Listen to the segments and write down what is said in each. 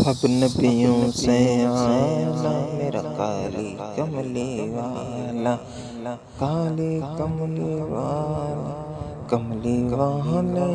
سب نبیوں سے اعلیٰ میرا کالی کملی والا، کالی کملی والا، کملی والے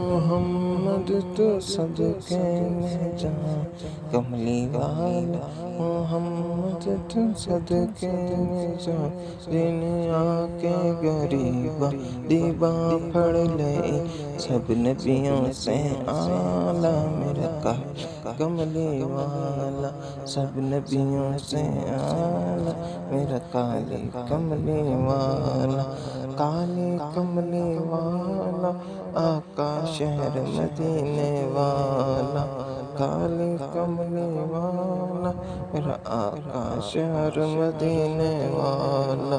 محمد تو صدقے میں جان، کملی والا محمد تو صدقے میں جان، جن آ کے غریبا دیبا پڑھ لے، سب نبیوں سے اعلیٰ میرا کالی کملی والا، سب نبیوں سے اعلیٰ میرا کالی کملی والا، کالی کملی والا، آقا شہر مدینے والا، کالی کملی والا، میرا آقا شہر مدینے والا،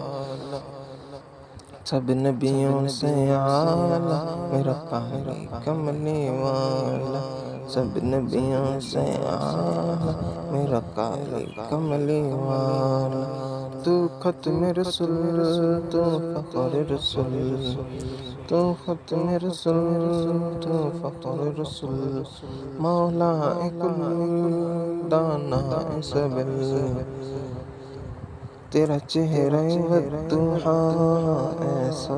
سب نبیوں سے اعلیٰ میرا کالی کملی والا، سب نبیوں سے اعلیٰ میرا کالی کملی والا، تو ختم رسول تو فخر رسول، تو ختم رسول تو فخر رسول، مولا کل دانا سبل، تیرا چہرہ والضحا ایسا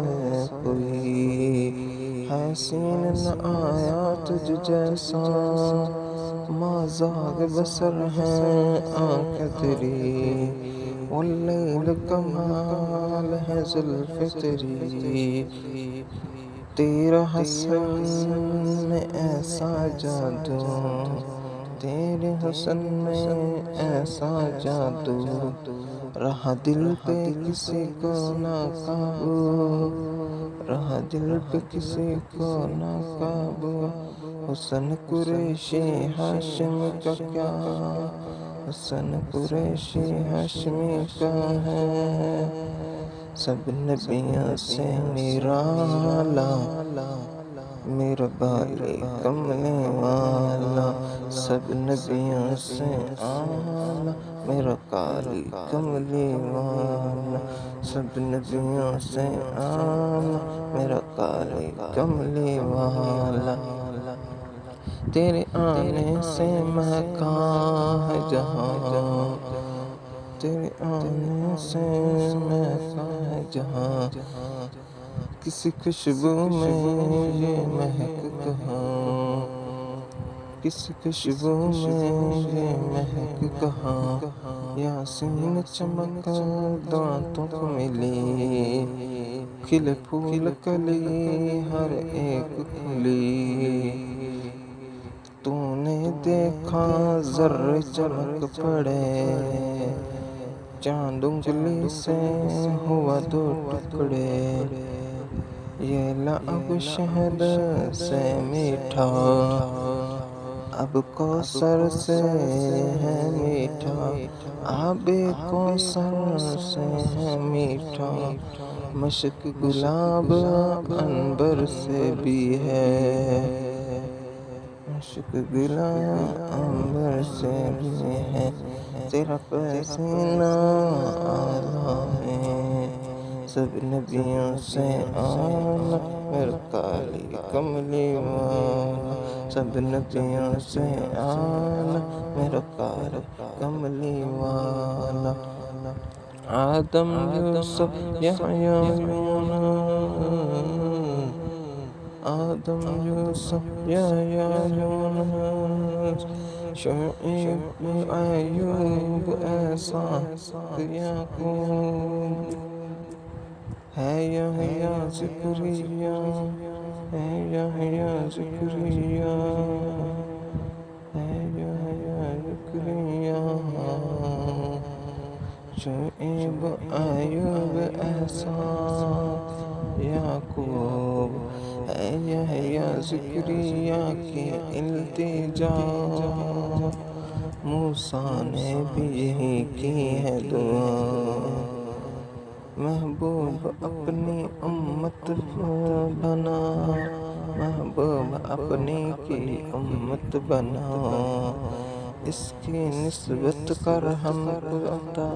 کوئی حسین نہ آیا تجھ جیسا، ما زاغ بصر ہے آنکھ تیری، واللیل کمال ہے زلف تیری، تیرا حسن میں ایسا جادو، تیرے حسن میں ایسا جادو، رہا دل پہ کسی کو نہ قابو، رہا دل پہ کسی کو نہ قابو، حسن قریشی ہاشم کا کیا، حسن قریشی ہاشمی کا ہے، سب نبیوں سے نرالا میرا بالی کملی والا، سب نبیوں سے اعلیٰ میرا کالی کملی والا، سب نبیوں سے اعلیٰ میرا کالی کملی والا، تیرے آنے سے مہکا ہے جہاں، تیرے آنے سے مہکا ہے جہاں، کسی خوشبو میں یہ مہک کہاں، کسی خوشبو میں یہ مہک کہاں، یاسین چمک دانتوں کو ملی، کھلے پھول کلی ہر ایک کھلی، تو نے دیکھا ذرے چمک پڑے، چاند انگلی سے ہوا دو ٹکڑے، یہ لعب شہد سے میٹھا، اب کوثر سے ہے میٹھا، آب کوثر سے ہے میٹھا، مشک گلاب عنبر سے بھی ہے، مشک گلاب عنبر سے بھی ہے، تیرا پسینہ اعلیٰ ہے، سب نبیوں سے اعلیٰ میرا کالی کملی والا، سب نبیوں سے اعلیٰ میرا کالی کملی والا، آدم یوسف یحییٰ یونس، آدم یوسف یحییٰ یونس، شعیب ایوب اسحاق یعقوب، ہے یحییٰ زکریا، ہے یحییٰ زکریا، ہے یحییٰ زکریا، شعیب ایوب اسحاق یعقوب، ہے یحییٰ زکریا کی التجا، موسیٰ نے بھی یہی کی ہے دعا، محبوب اپنی امت بنا، محبوب اپنی کی امت بنا، اس کی نسبت کر ہم کو عطا،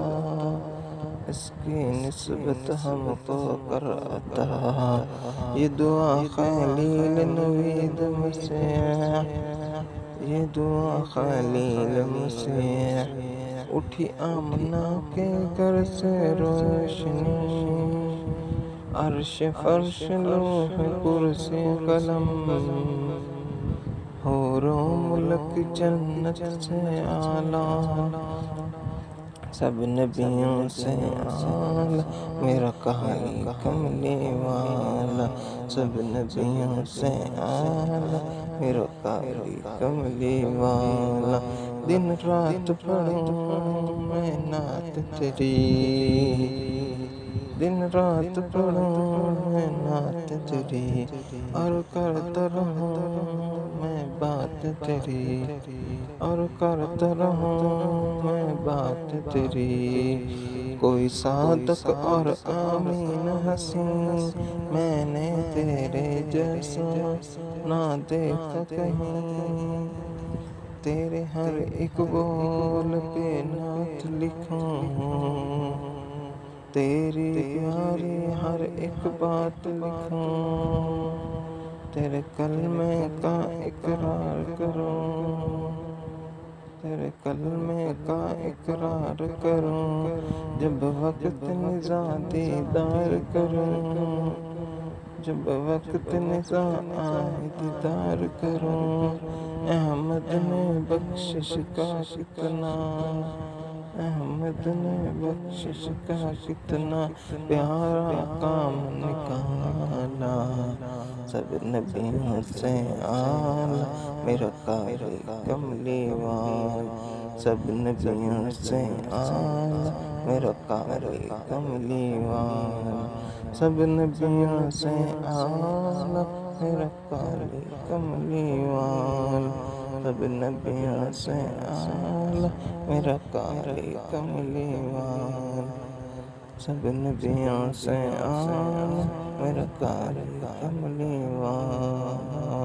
اس کی نسبت ہم کو کر عطا، یہ دعا خلیل نوید مسیح، یہ دعا خلیل مسیح، اٹھی آمنہ کے گھر سے روشنی، عرش فرش لوح کرسی قلم، حور و ملک جنت سے اعلیٰ، سب نبیوں سے اعلیٰ میرا قاری کملی والا، سب نبیوں سے اعلیٰ میرا قاری کملی والا، دن رات پڑھوں میں نعت تیری، دن رات پڑھوں میں نعت تیری، اور کرتا رہوں میں بات تیری، اور کرتا رہوں میں بات تیری، کوئی صادق اور آمین حسین میں نے تیرے جیسا نہ دیکھا کہیں، تیرے ہر ایک بول پہ نعت لکھوں، تیری پیاری ہر ایک بات لکھوں، تیرے کلمے کا اقرار کروں، تیرے کلمے کا اقرار کروں، جب وقت نزاع دیدار کروں، جب وقت نزاع آئے دیدار کروں، احمد نے بخشش کا کتنا، احمد نے بخشش کا کتنا پیارا کام نکالا، سب نبیوں سے اعلیٰ میرا قاری کملی والا، سب نبیوں سے اعلیٰ میرا قاری کملی والا، سب نبیوں سے اعلیٰ میرا قاری کملی والا، سب نبیوں سے اعلیٰ میرا قاری کملی والا، سب نبیوں سے اعلیٰ میرا قاری کملی والا۔